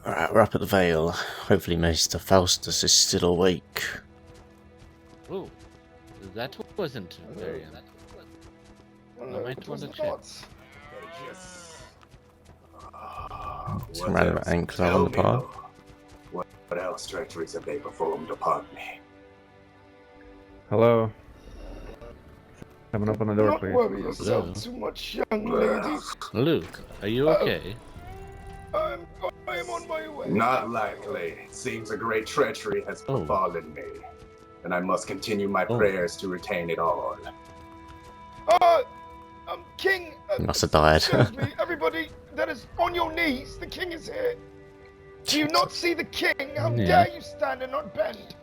Alright, we're up at the Vale. Hopefully Mr. Faustus is still awake. Oh, that wasn't very. I might want to check. Some random ankle on the path. What else treacheries have they performed upon me? Hello. Coming up on the door, Don't please. worry yourself too much, young lady. Luke, are you okay? I'm on my way. Not likely. It seems a great treachery has befallen me, and I must continue my prayers to retain it all. King. He must have died. Excuse me, everybody that is on your knees. The king is here. Do you not see the king? How dare you stand and not bend?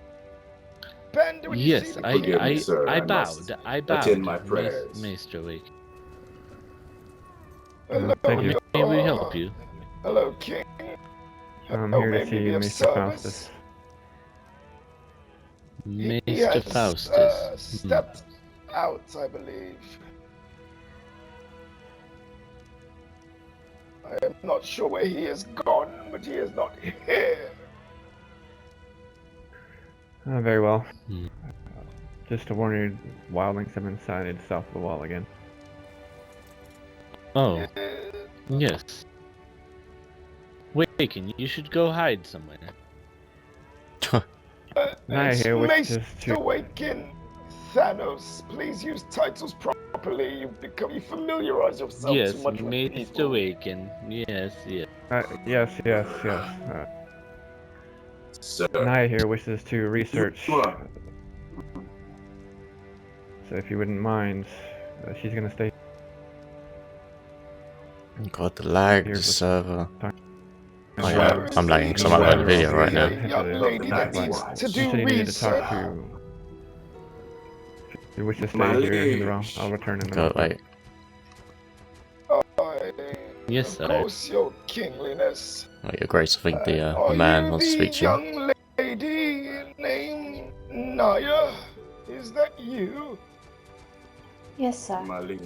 Bend when you see the king. Forgive me, sir. I bowed. Attend my prayers. Maester Wake. Hello, May we help you? Hello, king. I'm here to see Mr. Faustus. Mr. Faustus. Stepped out, I believe. I am not sure where he is gone, but he is not here. Very well. Just to warn you, wildlings have been sighted south of the wall again. Oh, yes. Waken, you should go hide somewhere. I here wishes to Waken, Thanos, please use titles properly. You familiarize yourself Yes, too much with Maester people. Waken. Yes. yes. Sir. Naya here wishes to research. So if you wouldn't mind, she's gonna stay. God, the lag, the server. Oh yeah, I'm lagging because I'm uploading the video right now. Young lady that needs to do You needed to talk research. to. If you wish to stay here in the realm, I'll return in the Go, wait. Yes, sir. Of course, your kingliness. Oh, your grace, I think the man wants to speak to you. Young lady named Naya, is that you? Yes, sir. My liege,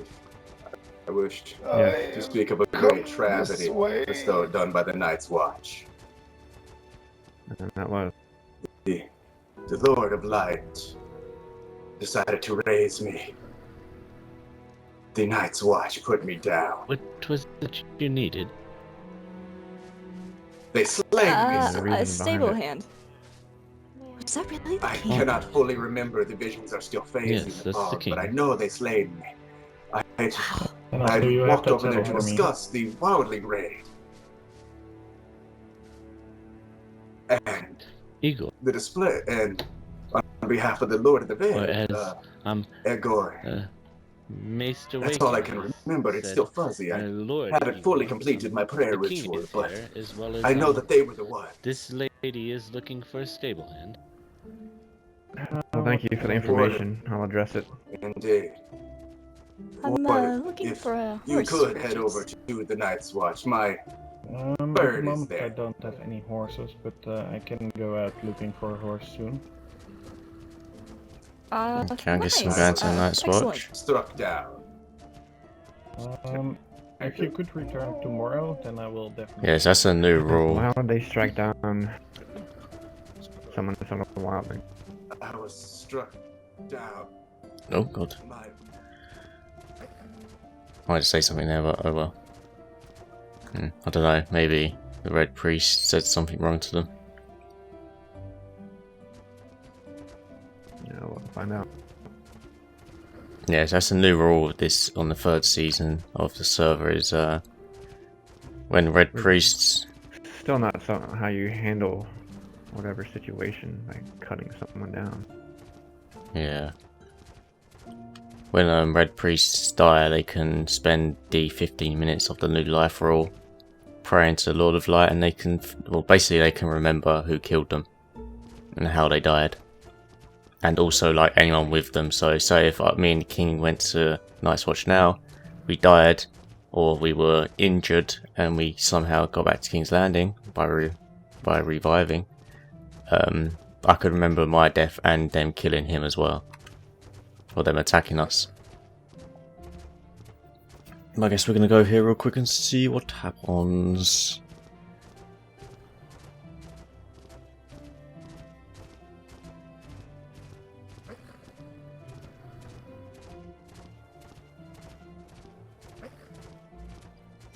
I wished Yes. to speak of a great tragedy done by the Night's Watch. And that was. The Lord of Light decided to raise me. The Night's Watch put me down. What was it you needed? They slayed me, sir. reason A stable behind it. hand. Was that really the I king? cannot fully remember. The visions are still phasing Yes, that's the apart, king. but I know they slayed me. I Also, you have walked that over there to settle for me. discuss the wildling raid. And Igor. the display, and on behalf of the Lord of the Or Veil, as Egor. Maester That's Waken. all I can remember. It's said, still fuzzy. I Lord haven't fully Igor, completed my prayer the king ritual, is but here, as well as, I know that they were the ones. this lady is looking for a stable hand. Well, thank you for the information. I'll address it. Indeed. I'm Or looking if for a you horse. could for head James. over to the Night's Watch. My At the Bird is moment, there. I don't have any horses, but I can go out looking for a horse soon. Can I get some Nice. going to the Night's Excellent. Watch? struck down. If you could return tomorrow, then I will definitely. Yes, that's a new rule. Why would they strike down someone that's on a wildling? I was struck down. Oh god. My I wanted to say something there, but oh well. I don't know, maybe the Red Priest said something wrong to them. Yeah, we'll find out. Yes, that's a new rule of this on the 3rd season of the server is when Red Priests... Still not how you handle whatever situation, like cutting someone down. Yeah. When Red Priests die, they can spend the 15 minutes of the new life rule praying to the Lord of Light, and they can, well, basically they can remember who killed them and how they died, and also like anyone with them. So say if me and the King went to Night's Watch now, we died or we were injured and we somehow got back to King's Landing by reviving, I could remember my death and them killing him as well, or them attacking us. I guess we're gonna go here real quick and see what happens.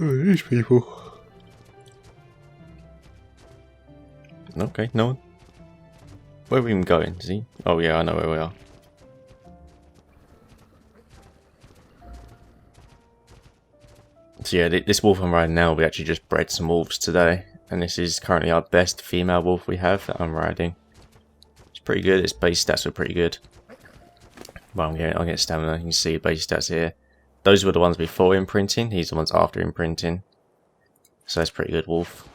Oh, these people. Okay, no one. Where are we even going? Is he? Oh yeah, I know where we are. So yeah, this wolf I'm riding now, we actually just bred some wolves today. And this is currently our best female wolf we have that I'm riding. It's pretty good, its base stats are pretty good. Well, I'm getting stamina, you can see base stats here. Those were the ones before imprinting, these are the ones after imprinting. So that's pretty good wolf.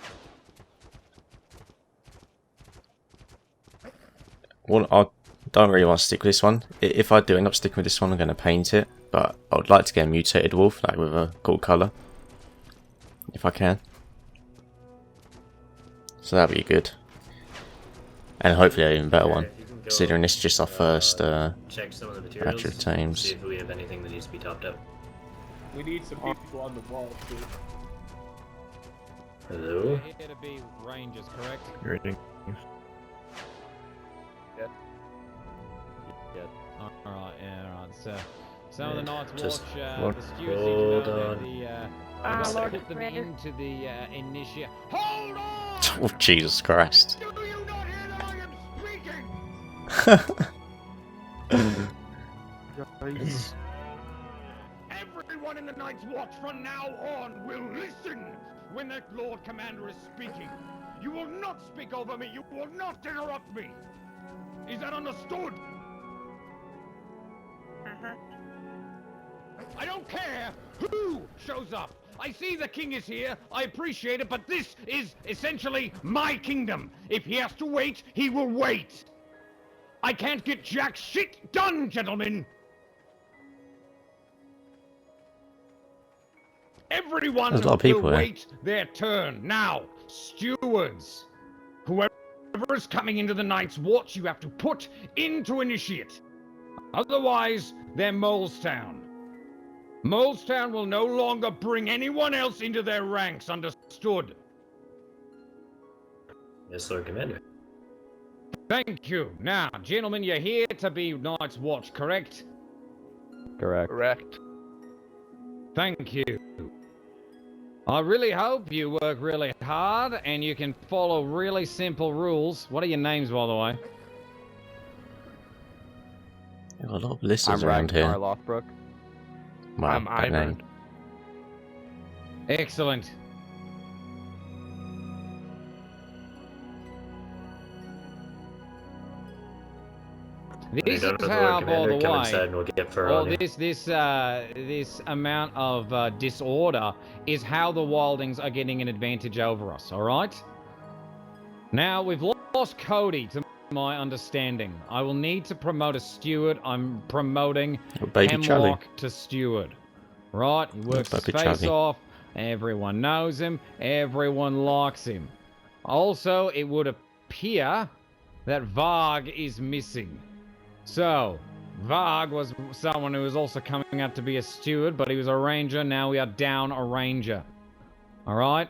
Well, I don't really want to stick with this one. If I do end up sticking with this one, I'm going to paint it. But I would like to get a mutated wolf, like with a cool colour. If I can. So that'd be good. And hopefully an even better one. Considering this is just our first check some of the materials, batch of tames. see if we have anything that needs to be topped up. We need some people on the wall, too. Hello? Here to be rangers, correct? Greetings. Alright, yeah, alright. So, some of the Night's Just Watch, the stewards hold need to know on. that Lord put them Commander. into the initiate. Hold on! Oh, Jesus Christ. Do you not hear that I am speaking? Everyone in the Night's Watch from now on will listen when that Lord Commander is speaking. You will not speak over me. You will not interrupt me. Is that understood? I don't care who shows up. I see the king is here. I appreciate it, but this is essentially my kingdom. If he has to wait, he will wait. I can't get jack shit done, gentlemen. Everyone There's a lot of people will here. wait their turn. Now, stewards, whoever is coming into the Night's Watch, you have to put into initiate. Otherwise, they're Molestown. Molestown will no longer bring anyone else into their ranks, understood? Yes, Lord Commander. Thank you. Now, gentlemen, you're here to be Night's Watch, correct? Correct. Correct. Thank you. I really hope you work really hard and you can follow really simple rules. What are your names, by the way? There are a lot of listeners I'm around here. Ragnar Lothbrok. Wow, I'm that name. Ivan. Excellent. This Done is with how, Lord by Commander, the come way, inside and we'll get fur all on you. this amount of disorder is how the wildings are getting an advantage over us, alright? Now, we've lost Cody, to my understanding. I will need to promote a steward. I'm promoting Oh, baby Charlie. Hemlock to steward. Right? He works his baby face Charlie. off. Everyone knows him. Everyone likes him. Also, it would appear that Varg is missing. So, Varg was someone who was also coming out to be a steward, but he was a ranger. Now we are down a ranger. Alright?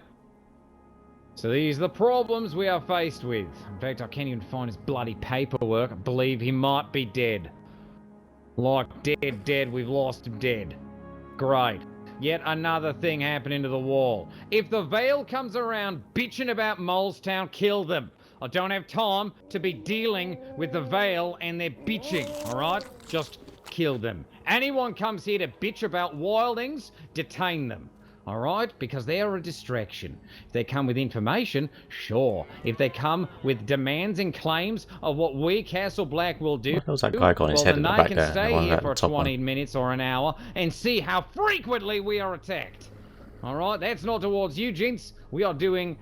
So these are the problems we are faced with. In fact, I can't even find his bloody paperwork. I believe he might be dead. Like, dead, we've lost him dead. Great. Yet another thing happening to the wall. If the Vale comes around bitching about Molestown, kill them. I don't have time to be dealing with the Vale and their bitching, alright? Just kill them. Anyone comes here to bitch about wildings, detain them. Alright? Because they are a distraction. If they come with information, sure. If they come with demands and claims of what we, Castle Black, will do, What was that guy got on his head then at the they back can there? The stay one here at the for top 20 one. minutes or an hour and see how frequently we are attacked. Alright? That's not towards you, gents. We are doing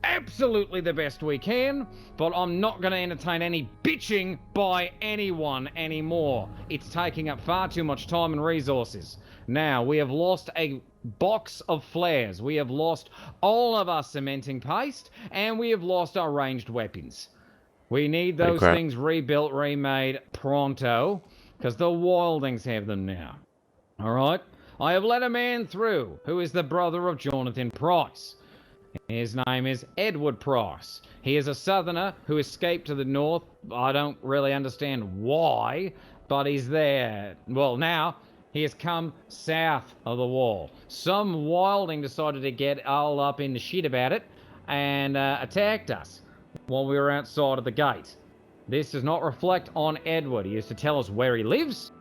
absolutely the best we can, but I'm not going to entertain any bitching by anyone anymore. It's taking up far too much time and resources. Now, we have lost a box of flares. We have lost all of our cementing paste, and we have lost our ranged weapons. We need those crap. things rebuilt, remade pronto, because the wildings have them now. Alright? I have let a man through who is the brother of Jonathan Price. His name is Edward Price. He is a southerner who escaped to the north. I don't really understand why, but he's there. Well, now, He has come south of the wall. Some wilding decided to get all up in the shit about it and attacked us while we were outside of the gate. This does not reflect on Edward. He is to tell us where he lives.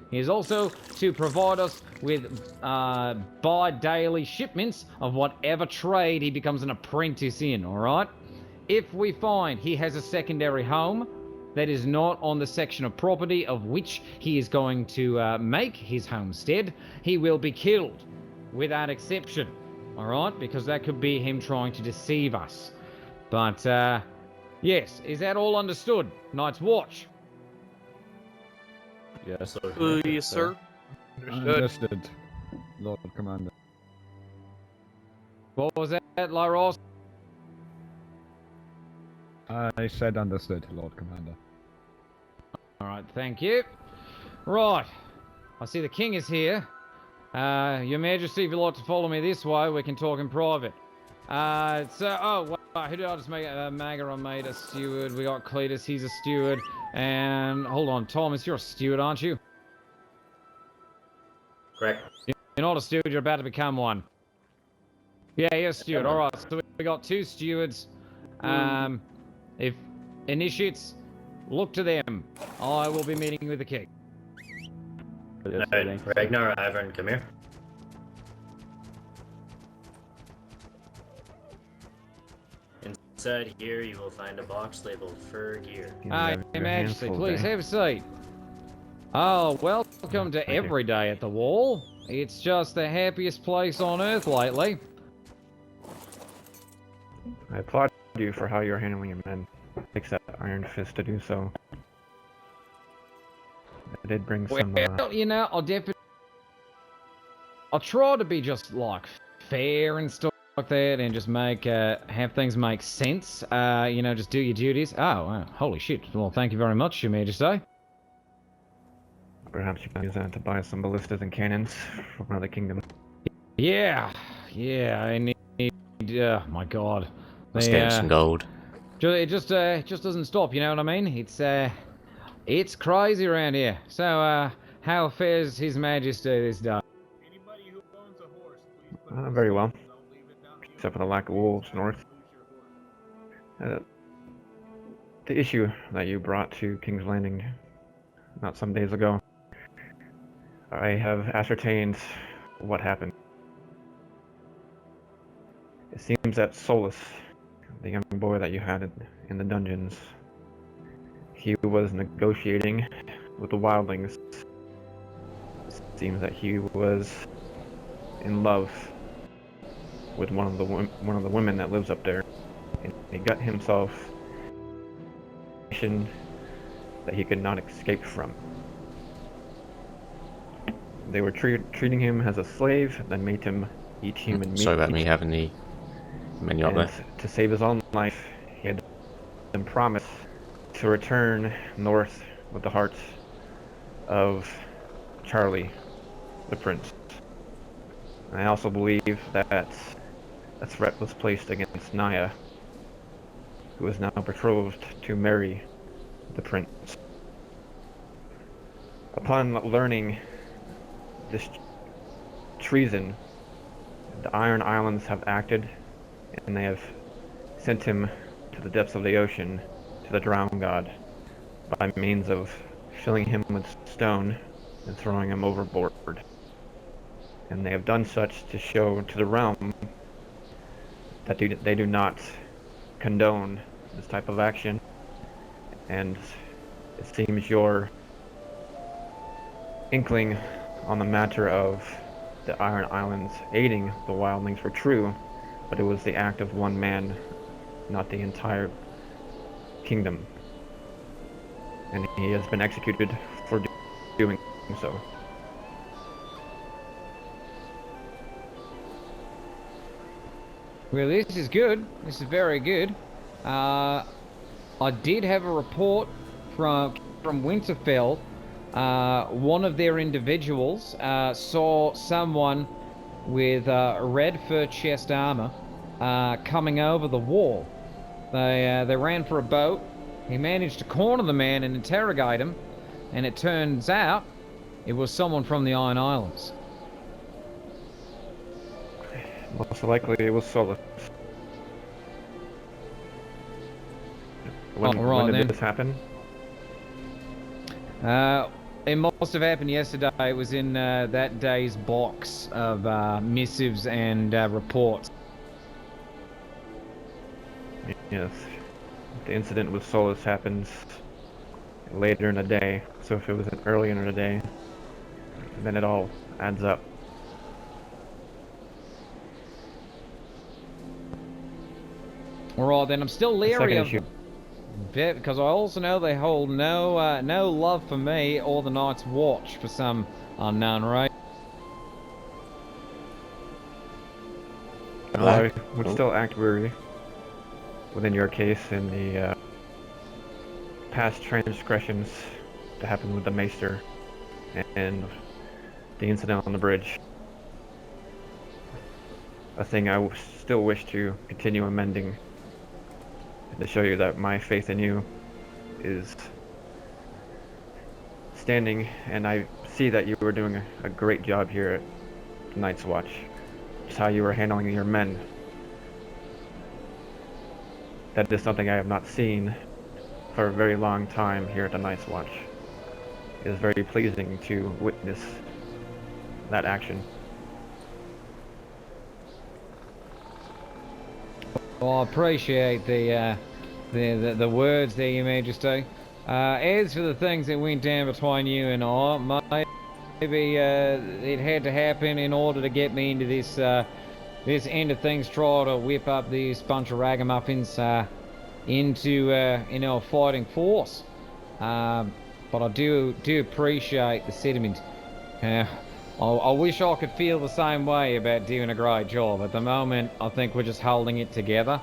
He is also to provide us with bi-daily shipments of whatever trade he becomes an apprentice in, alright? If we find he has a secondary home that is not on the section of property of which he is going to make his homestead, he will be killed without exception, alright? Because that could be him trying to deceive us. But, yes, is that all understood? Night's Watch. Yes. Yes, sir. Understood, Lord Commander. What was that, Lyros? I said understood, Lord Commander. Alright, thank you. Right, I see the king is here. Your Majesty, if you'd like to follow me this way, we can talk in private. Wait, who did I just make? Magaron made a steward. We got Cletus, he's a steward. And, hold on, Thomas, you're a steward, aren't you? Correct. You're not a steward, you're about to become one. Yeah, you're a steward. Alright, so we got 2 stewards. If initiates, look to them. I will be meeting with the king. Alright, Ragnar, Ivern, come here. Inside here, you will find a box labeled Fur Gear. Your Majesty, please have a seat. Oh, welcome to every day at the wall. It's just the happiest place on earth lately. I applaud you for how you're handling your men. It takes that iron fist to do so. I did bring some. Well, you know, I'll try to be just like fair and stuff like that, and just make have things make sense. You know, just do your duties. Oh, holy shit! Well, thank you very much, Your Majesty. Perhaps you can use that to buy some ballistas and cannons from another kingdom. Yeah, I need. My God. Let's get him some gold. It just doesn't stop. You know what I mean? It's crazy around here. So, how fares His Majesty this day? Anybody who owns a horse, please put Very well. don't leave it down here. Except for the lack of wolves north. The issue that you brought to King's Landing not some days ago, I have ascertained what happened. It seems that Solus, the young boy that you had in the dungeons, he was negotiating with the wildlings. It seems that he was in love with one of the women that lives up there, and he got himself a mission that he could not escape from. They were treating him as a slave, then made him eat human meat. Sorry about me having the menu up there. To save his own life, he had been promised to return north with the hearts of Charlie, the prince. And I also believe that a threat was placed against Naya, who is now betrothed to marry the prince. Upon learning this treason, the Iron Islands have acted, and they have sent him to the depths of the ocean, to the Drown God, by means of filling him with stone and throwing him overboard. And they have done such to show to the realm that they do not condone this type of action, and it seems your inkling on the matter of the Iron Islands aiding the wildlings were true, but it was the act of one man, not the entire kingdom. And he has been executed for doing so. Well, this is good. This is very good. I did have a report from Winterfell. One of their individuals saw someone with red fur chest armor coming over the wall. They ran for a boat. He managed to corner the man and interrogate him, and it turns out it was someone from the Iron Islands. Most likely it was Solus. When Right did then. this happen? It must have happened yesterday. It was in that day's box of missives and reports. Yes. The incident with Solus happens later in the day, so if it was earlier in the day, then it all adds up. Alright then, I'm still leery of issue. them. Because I also know they hold no love for me or the Night's Watch for some unknown reason. I would still act weary within your case in the past transgressions that happened with the Maester and the incident on the bridge. A thing I still wish to continue amending, and to show you that my faith in you is standing, and I see that you were doing a great job here at the Night's Watch. Just how you were handling your men. That is something I have not seen for a very long time here at the Night's Watch. It is very pleasing to witness that action. Well, I appreciate the words there, Your Majesty. As for the things that went down between you and I, maybe it had to happen in order to get me into this this end of things, try to whip up this bunch of ragamuffins into a fighting force. But I do appreciate the sentiment. I wish I could feel the same way about doing a great job. At the moment, I think we're just holding it together.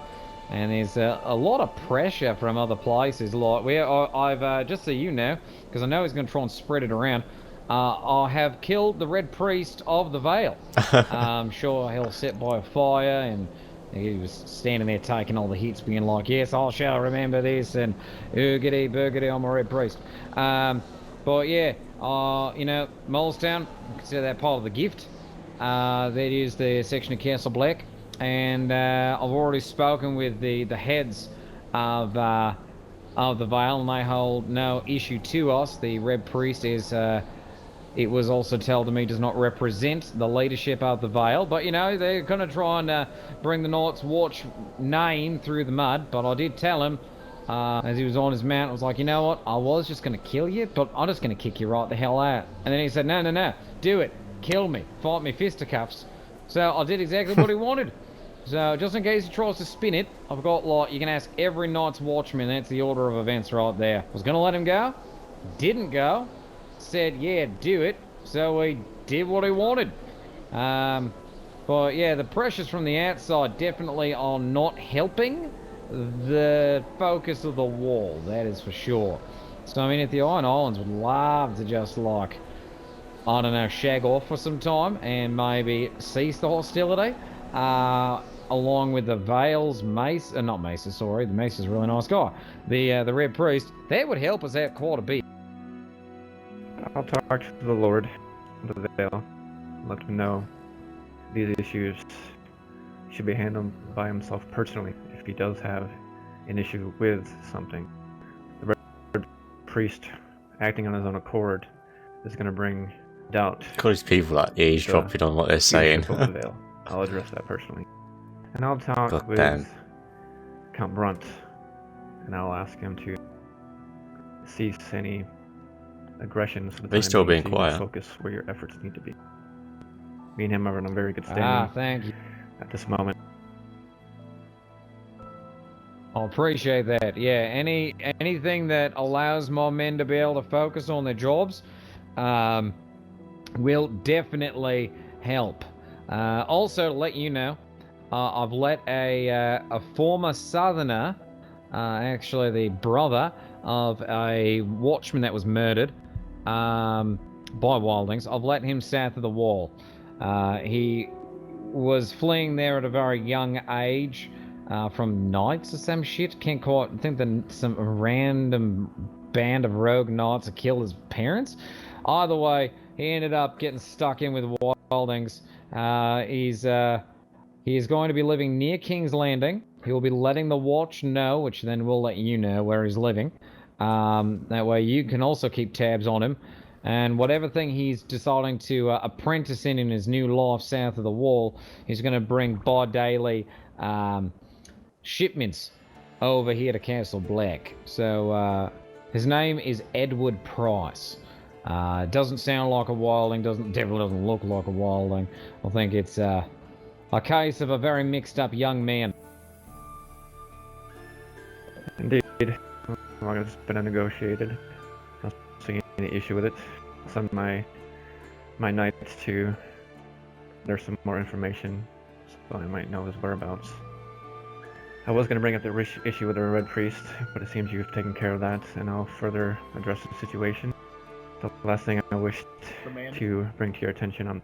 And there's a lot of pressure from other places. Like, I've just so you know, because I know he's going to try and spread it around, I have killed the Red Priest of the Vale. I'm sure he'll sit by a fire, and he was standing there taking all the hits, being like, yes, I shall remember this, and oogity boogity, I'm a Red Priest. But yeah, you know, Molestown, consider that part of the gift. That is the section of Castle Black. And I've already spoken with the heads of the Vale, and they hold no issue to us. The Red Priest is, it was also told to me, does not represent the leadership of the Vale. But, you know, they're going to try and bring the Night's Watch name through the mud. But I did tell him, as he was on his mount, I was like, you know what, I was just going to kill you, but I'm just going to kick you right the hell out. And then he said, no, do it. Kill me. Fight me fisticuffs. So I did exactly what he wanted. So, just in case he tries to spin it, I've got, like, you can ask every Night's Watchman, that's the order of events right there. I was going to let him go, didn't go, said, yeah, do it, so he did what he wanted. But, yeah, the pressures from the outside definitely are not helping the focus of the wall, that is for sure. So, I mean, if the Iron Islands would love to just, like, I don't know, shag off for some time and maybe cease the hostility, along with the Vale's mace, not Mace, sorry, the Mace is a really nice guy. The Red Priest, that would help us out quite a bit. I'll talk to the Lord of the Vale, let him know these issues should be handled by himself personally if he does have an issue with something. The Red Priest acting on his own accord is going to bring doubt. Got these people like eavesdropping on what they're saying. Of the Vale. I'll address that personally. And I'll talk God with damn. Count Brunt, and I'll ask him to cease any aggressions. For the They time still being so you can quiet. focus where your efforts need to be. Me and him are in a very good standing Thank you. at this moment. I appreciate that. Yeah, anything that allows my men to be able to focus on their jobs will definitely help. Also, to let you know, I've let a former Southerner, actually the brother of a watchman that was murdered by wildlings, I've let him south of the wall. He was fleeing there at a very young age from knights or some shit. Can't quite think that some random band of rogue knights have killed his parents. Either way, he ended up getting stuck in with wildlings. He is going to be living near King's Landing. He will be letting the watch know, which then will let you know where he's living. That way you can also keep tabs on him. And whatever thing he's deciding to apprentice in his new life south of the wall, he's going to bring bi-daily shipments over here to Castle Black. So his name is Edward Price. Doesn't sound like a wildling, definitely doesn't look like a wildling. I think it's a case of a very mixed up young man. Indeed. As long as it's been negotiated, I don't see any issue with it. Send my knights to. There's some more information, so I might know his whereabouts. I was going to bring up the issue with the Red Priest, but it seems you've taken care of that, and I'll further address the situation. The last thing I wish to bring to your attention on